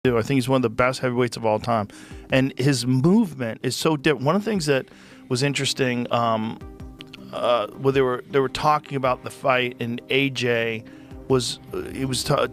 I think he's one of the best heavyweights of all time, and his movement is so different. One of the things that was interesting, where they were talking about the fight, and AJ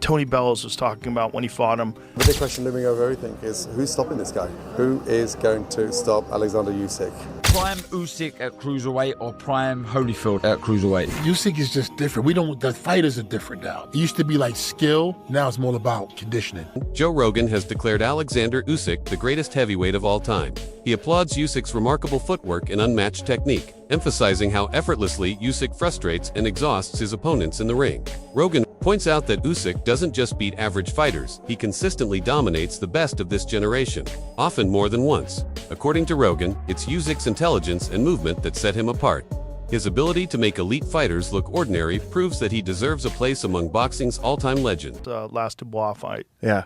Tony Bellows was talking about when he fought him. The big question looming over everything is who's stopping this guy? Who is going to stop Alexander Usyk? Prime Usyk at cruiserweight or prime Holyfield at cruiserweight? Usyk is just different. The fighters are different now. It used to be like skill, now it's more about conditioning. Joe Rogan has declared Alexander Usyk the greatest heavyweight of all time. He applauds Usyk's remarkable footwork and unmatched technique, emphasizing how effortlessly Usyk frustrates and exhausts his opponents in the ring. Rogan points out that Usyk doesn't just beat average fighters, he consistently dominates the best of this generation, often more than once. According to Rogan, it's Usyk's intelligence and movement that set him apart. His ability to make elite fighters look ordinary proves that he deserves a place among boxing's all-time legend. Last Dubois fight. Yeah.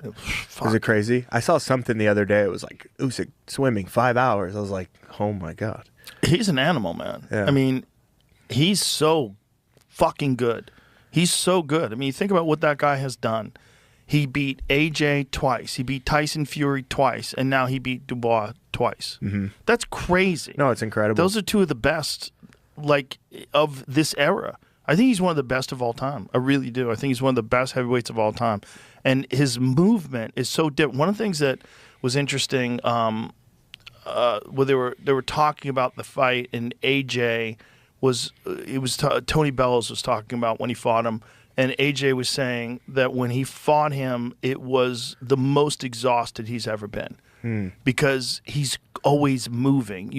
Is it crazy? I saw something the other day. It was like Usyk swimming 5 hours. I was like, oh my God. He's an animal, man. Yeah. I mean, he's so fucking good. He's so good. I mean, you think about what that guy has done. He beat AJ twice. He beat Tyson Fury twice. And now he beat Dubois twice. Mm-hmm. That's crazy. No, it's incredible. Those are two of the best, of this era. I think he's one of the best of all time. I really do. I think he's one of the best heavyweights of all time. And his movement is so different. One of the things that was interesting, where they were talking about the fight, and AJ Tony Bellows was talking about when he fought him, and AJ was saying that when he fought him, it was the most exhausted he's ever been. Because he's always moving.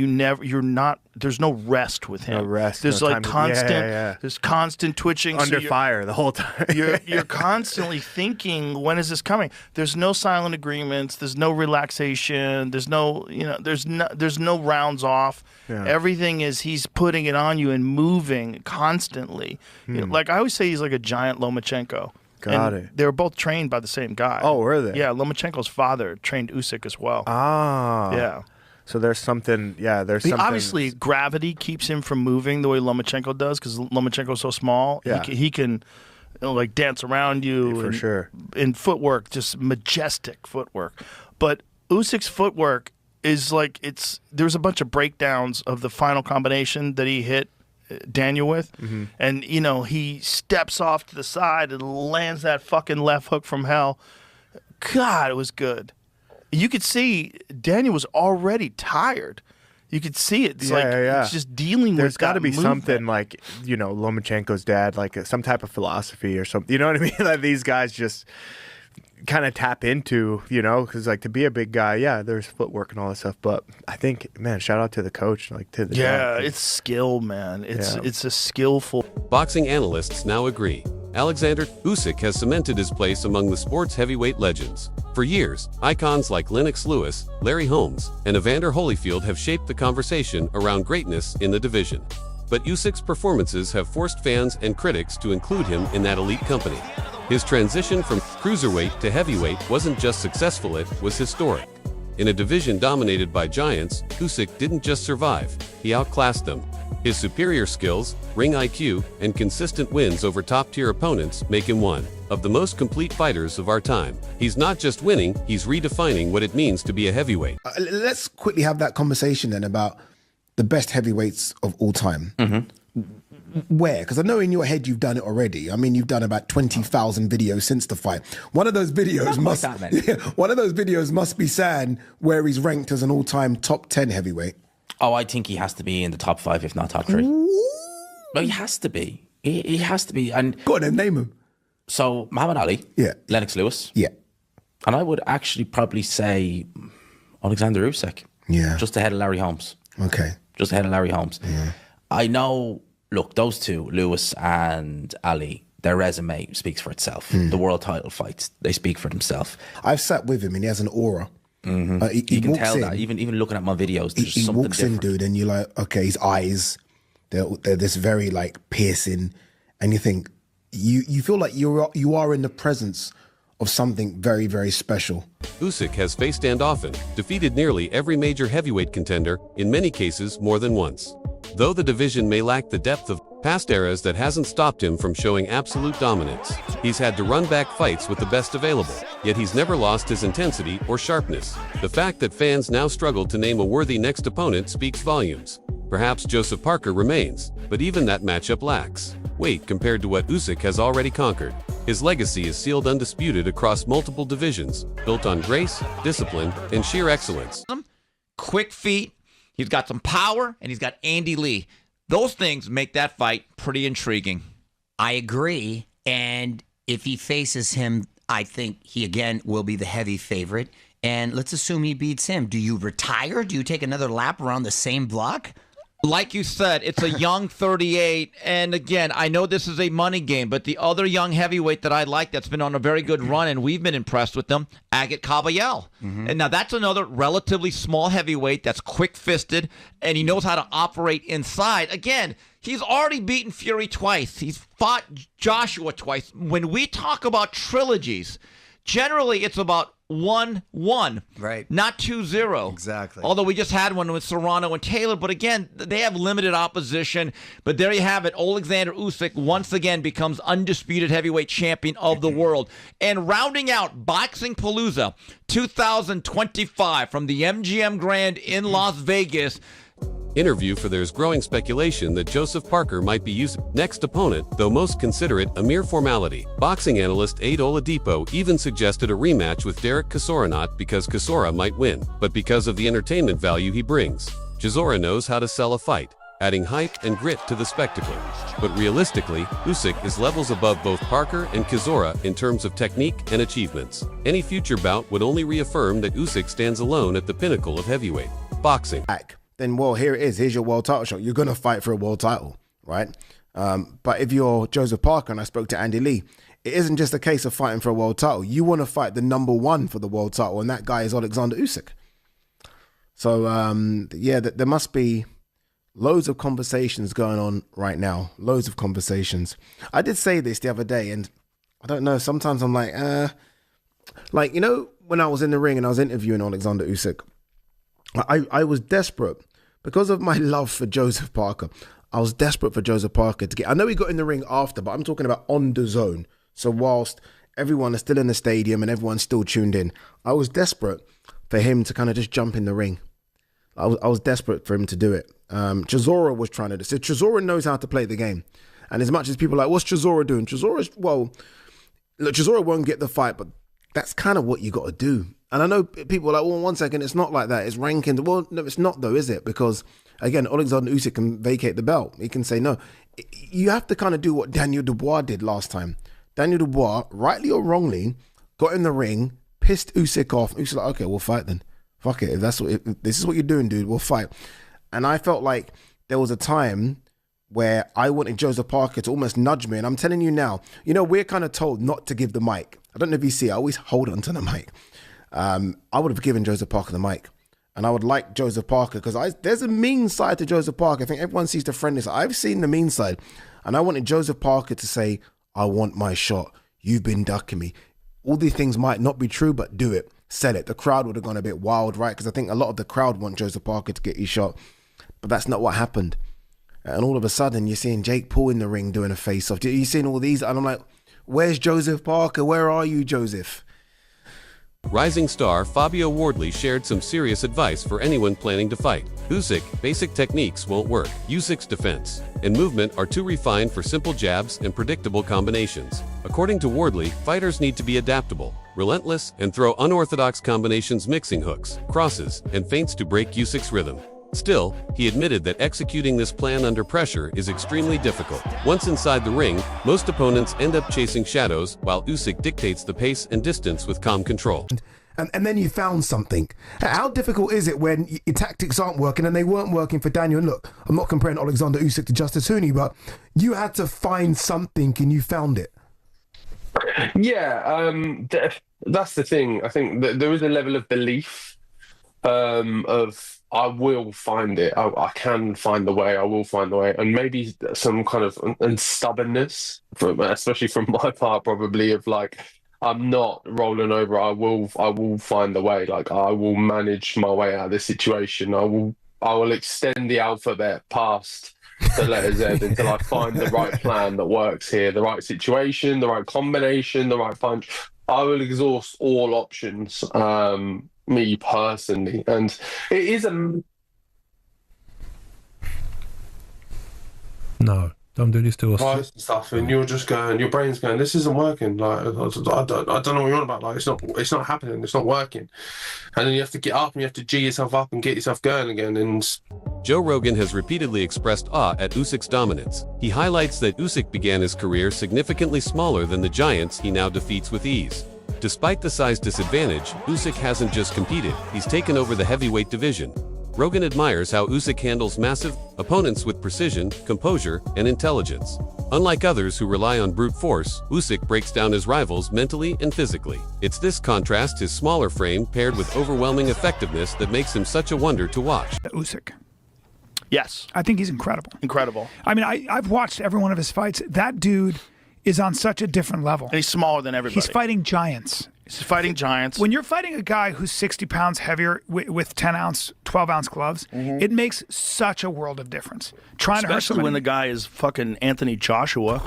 There's no rest with him. No rest. There's no like constant, there's constant twitching. Under fire the whole time. You're constantly thinking, when is this coming? There's no silent agreements. There's no relaxation. There's no rounds off. Yeah. Everything is he's putting it on you and moving constantly. Like I always say, he's like a giant Lomachenko. Got it. They were both trained by the same guy. Oh, were they? Yeah, Lomachenko's father trained Usyk as well. Ah. Yeah. So there's something, there's something. Obviously, gravity keeps him from moving the way Lomachenko does, because Lomachenko's so small. Yeah. He can dance around you. For sure. In footwork, just majestic footwork. But Usyk's footwork is there's a bunch of breakdowns of the final combination that he hit Daniel with, and he steps off to the side and lands that fucking left hook from hell. God, it was good. You could see Daniel was already tired. You could see it. It's it's just dealing There's with got to be movement. something like, Lomachenko's dad, like some type of philosophy or something. You know what I mean? That these guys just kind of tap into, because to be a big guy, there's footwork and all that stuff. But I think, man, shout out to the coach, to the dad. It's skill, man. It's a skillful. Boxing analysts now agree. Alexander Usyk has cemented his place among the sport's heavyweight legends. For years, icons like Lennox Lewis, Larry Holmes, and Evander Holyfield have shaped the conversation around greatness in the division. But Usyk's performances have forced fans and critics to include him in that elite company. His transition from cruiserweight to heavyweight wasn't just successful, it was historic. In a division dominated by giants, Usyk didn't just survive, he outclassed them. His superior skills, ring IQ, and consistent wins over top-tier opponents make him one of the most complete fighters of our time. He's not just winning, he's redefining what it means to be a heavyweight. Let's quickly have that conversation then about the best heavyweights of all time. Where? Because I know in your head you've done it already. I mean, you've done about 20,000 videos since the fight. One of those videos must be saying where he's ranked as an all-time top 10 heavyweight. Oh, I think he has to be in the top 5, if not top 3. Well, he has to be. He has to be. And go on then, name him. So, Muhammad Ali. Yeah. Lennox Lewis. Yeah. And I would actually probably say Alexander Usyk. Yeah. Just ahead of Larry Holmes. Okay. Just ahead of Larry Holmes. Yeah. I know, look, those two, Lewis and Ali, their resume speaks for itself. The world title fights, they speak for themselves. I've sat with him and he has an aura. You can tell that, even looking at my videos, there's he something walks different. in, dude, and you're like, okay, his eyes, they're this very piercing, and you think, you feel like you are in the presence of something very, very special. Usyk has faced and often defeated nearly every major heavyweight contender, in many cases more than once. Though the division may lack the depth of past eras that hasn't stopped him from showing absolute dominance. He's had to run back fights with the best available, yet he's never lost his intensity or sharpness. The fact that fans now struggle to name a worthy next opponent speaks volumes. Perhaps Joseph Parker remains, but even that matchup lacks weight compared to what Usyk has already conquered. His legacy is sealed undisputed across multiple divisions, built on grace, discipline, and sheer excellence. Quick feet, he's got some power, and he's got Andy Lee. Those things make that fight pretty intriguing. I agree, and if he faces him, I think he again will be the heavy favorite. And let's assume he beats him. Do you retire? Do you take another lap around the same block? Like you said, it's a young 38, and again, I know this is a money game, but the other young heavyweight that I like that's been on a very good run, and we've been impressed with them, Agit Kabayel. And now that's another relatively small heavyweight that's quick-fisted, and he knows how to operate inside. Again, he's already beaten Fury twice. He's fought Joshua twice. When we talk about trilogies, generally it's about 1-1, right? Not 2-0. Exactly. Although we just had one with Serrano and Taylor, but again, they have limited opposition. But there you have it. Alexander Usyk once again becomes undisputed heavyweight champion of the world. And rounding out Boxing Palooza 2025 from the MGM Grand in Las Vegas. Interview for there's growing speculation that Joseph Parker might be Usyk's next opponent, though most consider it a mere formality. Boxing analyst Ade Oladipo even suggested a rematch with Derek Chisora, not because Chisora might win, but because of the entertainment value he brings. Chisora knows how to sell a fight, adding hype and grit to the spectacle. But realistically, Usyk is levels above both Parker and Chisora in terms of technique and achievements. Any future bout would only reaffirm that Usyk stands alone at the pinnacle of heavyweight boxing. Then, well, here it is. Here's your world title shot. You're going to fight for a world title, right? But if you're Joseph Parker, and I spoke to Andy Lee, it isn't just a case of fighting for a world title. You want to fight the number one for the world title, and that guy is Alexander Usyk. So, yeah, there must be loads of conversations going on right now. Loads of conversations. I did say this the other day, and I don't know, sometimes I'm like, you know, when I was in the ring and I was interviewing Alexander Usyk, I was desperate because of my love for Joseph Parker. I was desperate for Joseph Parker to get. I know he got in the ring after, but I'm talking about on the zone. So whilst everyone is still in the stadium and everyone's still tuned in, I was desperate for him to kind of just jump in the ring. I was desperate for him to do it. Chisora was trying to do. So Chisora knows how to play the game. And as much as people are like, what's Chisora doing? Chisora won't get the fight, but that's kind of what you got to do. And I know people are like, well, 1 second, it's not like that. It's rankings. Well, no, it's not though, is it? Because, again, Alexander Usyk can vacate the belt. He can say no. You have to kind of do what Daniel Dubois did last time. Daniel Dubois, rightly or wrongly, got in the ring, pissed Usyk off. Usyk's like, okay, we'll fight then. Fuck it. If this is what you're doing, dude, we'll fight. And I felt like there was a time where I wanted Joseph Parker to almost nudge me. And I'm telling you now, you know, we're kind of told not to give the mic. I don't know if you see, I always hold onto the mic. I would have given Joseph Parker the mic. And I would like Joseph Parker because there's a mean side to Joseph Parker. I think everyone sees the friendly side. I've seen the mean side. And I wanted Joseph Parker to say, I want my shot. You've been ducking me. All these things might not be true, but do it. Sell it. The crowd would have gone a bit wild, right? Because I think a lot of the crowd want Joseph Parker to get his shot. But that's not what happened. And all of a sudden, you're seeing Jake Paul in the ring doing a face-off. You're seeing all these. And I'm like, where's Joseph Parker? Where are you, Joseph? Rising star Fabio Wardley shared some serious advice for anyone planning to fight. Usyk, basic techniques won't work. Usyk's defense and movement are too refined for simple jabs and predictable combinations. According to Wardley, fighters need to be adaptable, relentless, and throw unorthodox combinations, mixing hooks, crosses, and feints to break Usyk's rhythm. Still, he admitted that executing this plan under pressure is extremely difficult. Once inside the ring, most opponents end up chasing shadows, while Usyk dictates the pace and distance with calm control. And then you found something. How difficult is it when your tactics aren't working, and they weren't working for Daniel? And look, I'm not comparing Alexander Usyk to Justice Hooney, but you had to find something and you found it. Yeah, that's the thing. I think that there is a level of belief of I will find it. I can find the way. I will find the way, and maybe some kind of and stubbornness, especially from my part, probably of like I'm not rolling over. I will find the way. Like I will manage my way out of this situation. I will extend the alphabet past the letter Z until I find the right plan that works here, the right situation, the right combination, the right punch. I will exhaust all options, me personally. And it is a... No, don't do this to us. And stuff, and you're just going, your brain's going, this isn't working. Like, I don't know what you're on about. Like, it's not happening. It's not working. And then you have to get up and you have to G yourself up and get yourself going again. And Joe Rogan has repeatedly expressed awe at Usyk's dominance. He highlights that Usyk began his career significantly smaller than the giants he now defeats with ease. Despite the size disadvantage, Usyk hasn't just competed, he's taken over the heavyweight division. Rogan admires how Usyk handles massive opponents with precision, composure, and intelligence. Unlike others who rely on brute force, Usyk breaks down his rivals mentally and physically. It's this contrast, his smaller frame paired with overwhelming effectiveness, that makes him such a wonder to watch. Usyk. Yes. I think he's incredible. Incredible. I mean, I've watched every one of his fights. That dude is on such a different level. And he's smaller than everybody. He's fighting giants. He's fighting giants. When you're fighting a guy who's 60 pounds heavier with 10-ounce, 12-ounce gloves, it makes such a world of difference. Especially when the guy is fucking Anthony Joshua,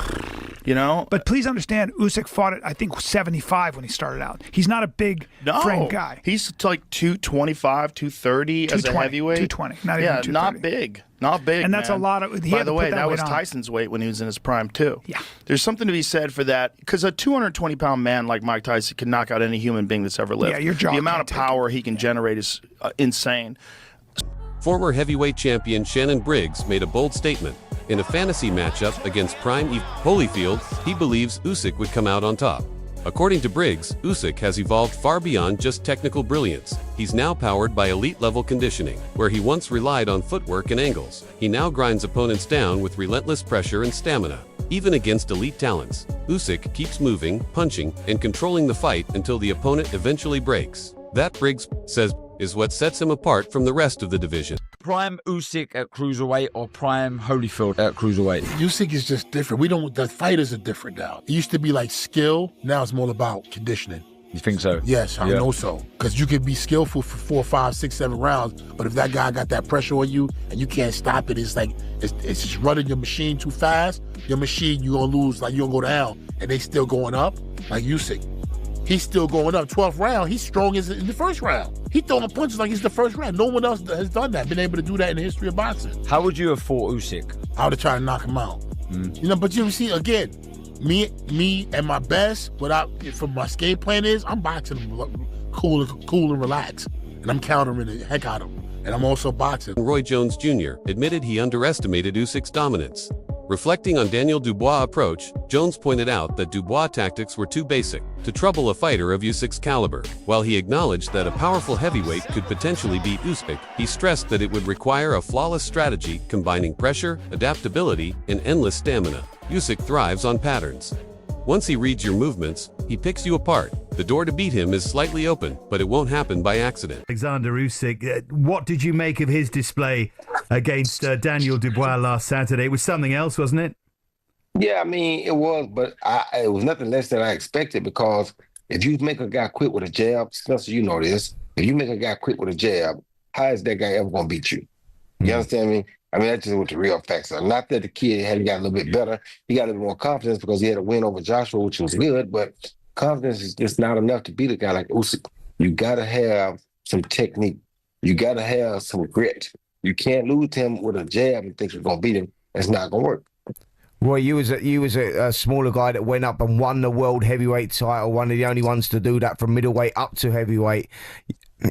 you know? But please understand, Usyk fought at, I think, 75 when he started out. He's not a big frame guy. He's like 225, 230 as a heavyweight. 220, not even 230. Not big. Not big, and that's man. a lot of. By the way, that was Tyson's weight when he was in his prime too. Yeah, there's something to be said for that, because a 220-pound man like Mike Tyson can knock out any human being that's ever lived. Yeah, your jaw. The amount of power he can generate is insane. Former heavyweight champion Shannon Briggs made a bold statement. In a fantasy matchup against prime Holyfield, he believes Usyk would come out on top. According to Briggs, Usyk has evolved far beyond just technical brilliance. He's now powered by elite-level conditioning. Where he once relied on footwork and angles, he now grinds opponents down with relentless pressure and stamina. Even against elite talents, Usyk keeps moving, punching, and controlling the fight until the opponent eventually breaks. That, Briggs says, is what sets him apart from the rest of the division. Prime Usyk at cruiserweight or prime Holyfield at cruiserweight? Usyk is just different. The fighters are different now. It used to be like skill. Now it's more about conditioning. You think so? Yes, I know so. Because you could be skillful for 4, 5, 6, 7 rounds, but if that guy got that pressure on you and you can't stop it, it's like it's just running your machine too fast. Your machine, you're gonna lose. Like you're gonna go down, and they still going up. Like Usyk, he's still going up. 12th round, he's strong as in the first round. He throwing punches like it's the first round. No one else has done that, been able to do that in the history of boxing. How would you have fought Usyk? I would have tried to knock him out. You know, but you see, again, me and my best, from my escape plan is, I'm boxing him cool and relaxed. And I'm countering the heck out of him. And I'm also boxing. Roy Jones Jr. admitted he underestimated Usyk's dominance. Reflecting on Daniel Dubois' approach, Jones pointed out that Dubois' tactics were too basic to trouble a fighter of Usyk's caliber. While he acknowledged that a powerful heavyweight could potentially beat Usyk, he stressed that it would require a flawless strategy combining pressure, adaptability, and endless stamina. Usyk thrives on patterns. Once he reads your movements, he picks you apart. The door to beat him is slightly open, but it won't happen by accident. Alexander Usyk, what did you make of his display against Daniel Dubois last Saturday? It was something else, wasn't it? Yeah, I mean, it was, but it was nothing less than I expected, because if you make a guy quit with a jab, Spencer, you know this, if you make a guy quit with a jab, how is that guy ever going to beat you? You understand me? I mean, that's just what the real facts are. Not that the kid had got a little bit better. He got a little more confidence because he had a win over Joshua, which was good, but confidence is just not enough to beat a guy like Usyk. You got to have some technique. You got to have some grit. You can't lose him with a jab and think you're going to beat him. That's not going to work. Roy, you was a smaller guy that went up and won the world heavyweight title, one of the only ones to do that from middleweight up to heavyweight.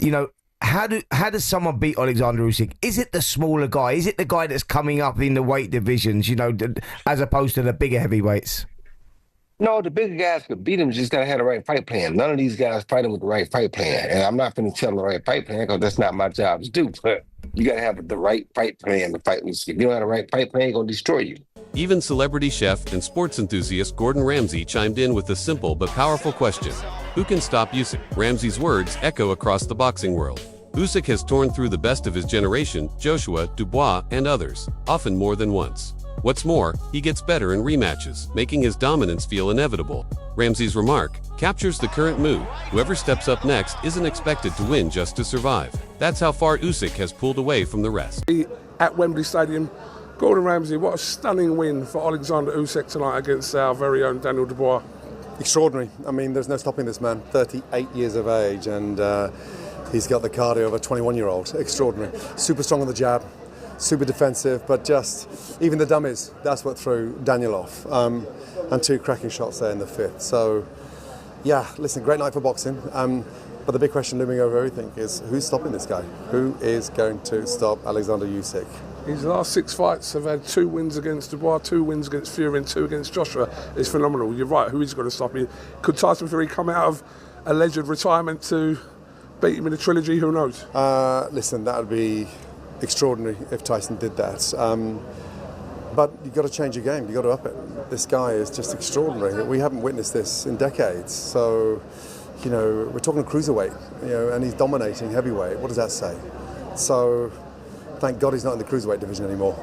You know, how does someone beat Alexander Usyk? Is it the smaller guy? Is it the guy that's coming up in the weight divisions, you know, as opposed to the bigger heavyweights? No, the bigger guys could beat him, just got to have the right fight plan. None of these guys fight him with the right fight plan. And I'm not going to tell them the right fight plan because that's not my job to do. But you got to have the right fight plan to fight Usyk. If you don't have the right fight plan, he's going to destroy you. Even celebrity chef and sports enthusiast Gordon Ramsay chimed in with a simple but powerful question. Who can stop Usyk? Ramsay's words echo across the boxing world. Usyk has torn through the best of his generation, Joshua, Dubois, and others, often more than once. What's more, he gets better in rematches, making his dominance feel inevitable. Ramsay's remark captures the current mood. Whoever steps up next isn't expected to win just to survive. That's how far Usyk has pulled away from the rest. At Wembley Stadium, Gordon Ramsay, what a stunning win for Alexander Usyk tonight against our very own Daniel Dubois. Extraordinary. I mean, there's no stopping this man. 38 years of age, and he's got the cardio of a 21-year-old. Extraordinary. Super strong on the jab, super defensive, but just even the dummies, that's what threw Daniel off. And 2 cracking shots there in the 5th. So, yeah, listen, great night for boxing. But the big question looming over everything is who's stopping this guy? Who is going to stop Alexander Usyk? His last 6 fights have had 2 wins against Dubois, 2 wins against Fury, and 2 against Joshua. It's phenomenal. You're right. Who is going to stop him? Could Tyson Fury come out of alleged retirement to beat him in a trilogy? Who knows? Listen, that would be extraordinary if Tyson did that. But you've got to change your game. You've got to up it. This guy is just extraordinary. We haven't witnessed this in decades. So, you know, we're talking cruiserweight, you know, and he's dominating heavyweight. What does that say? So, thank God he's not in the cruiserweight division anymore.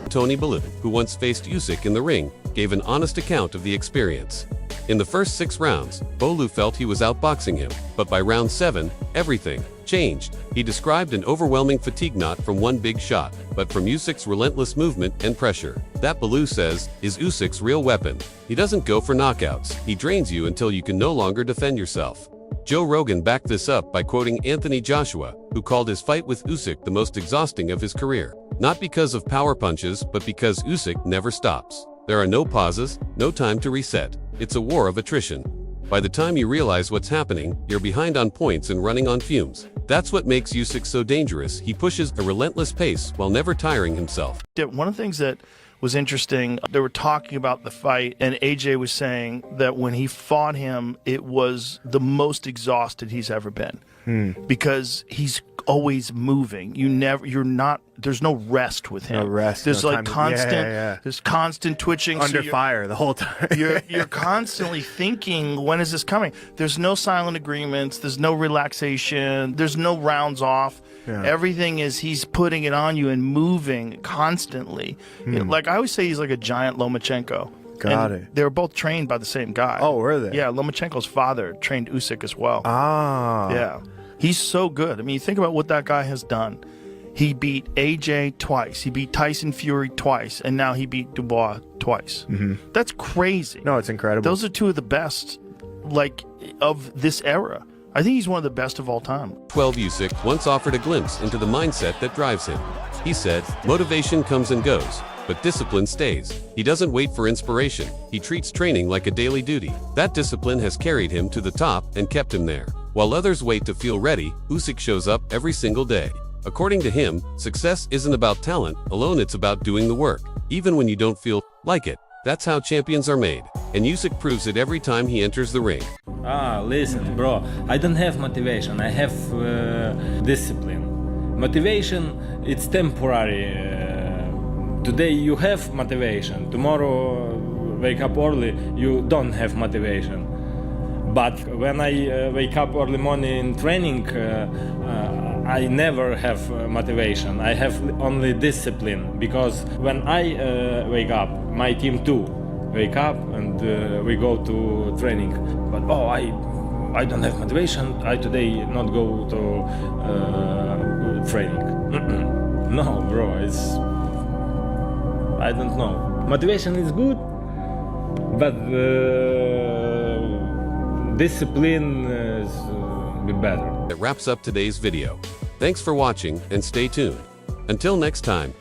Tony Bellew, who once faced Usyk in the ring, gave an honest account of the experience. In the first 6 rounds, Bellew felt he was outboxing him, but by round 7, everything changed. He described an overwhelming fatigue not from one big shot, but from Usyk's relentless movement and pressure. That, Bellew says, is Usyk's real weapon. He doesn't go for knockouts. He drains you until you can no longer defend yourself. Joe Rogan backed this up by quoting Anthony Joshua, who called his fight with Usyk the most exhausting of his career. Not because of power punches, but because Usyk never stops. There are no pauses, no time to reset. It's a war of attrition. By the time you realize what's happening, you're behind on points and running on fumes. That's what makes Usyk so dangerous. He pushes a relentless pace while never tiring himself. One of the things that was interesting, they were talking about the fight, and AJ was saying that when he fought him, it was the most exhausted he's ever been. Because he's always moving. There's no rest with him. No rest. There's no like time constant, yeah. there's constant twitching. Under fire the whole time. you're constantly thinking, when is this coming? There's no silent agreements. There's no relaxation. There's no rounds off. Yeah. Everything is he's putting it on you and moving constantly. Like I always say, he's like a giant Lomachenko. Got it. They were both trained by the same guy. Oh, were they? Yeah, Lomachenko's father trained Usyk as well. Ah. Yeah. He's so good. I mean, you think about what that guy has done. He beat AJ twice. He beat Tyson Fury twice. And now he beat Dubois twice. That's crazy. No, it's incredible. Those are 2 of the best, like, of this era. I think he's one of the best of all time. 12 Usyk once offered a glimpse into the mindset that drives him. He said, motivation comes and goes, but discipline stays. He doesn't wait for inspiration. He treats training like a daily duty. That discipline has carried him to the top and kept him there. While others wait to feel ready, Usyk shows up every single day. According to him, success isn't about talent alone, it's about doing the work, even when you don't feel like it. That's how champions are made, and Usyk proves it every time he enters the ring. Listen, bro, I don't have motivation, I have discipline. Motivation, it's temporary. Today you have motivation, tomorrow wake up early, you don't have motivation. But when I wake up early morning in training, I never have motivation. I have only discipline, because when I wake up, my team too wake up and we go to training. But I don't have motivation. I today not go to training. No, bro, I don't know. Motivation is good, but discipline is be better. That wraps up today's video. Thanks for watching and stay tuned. Until next time.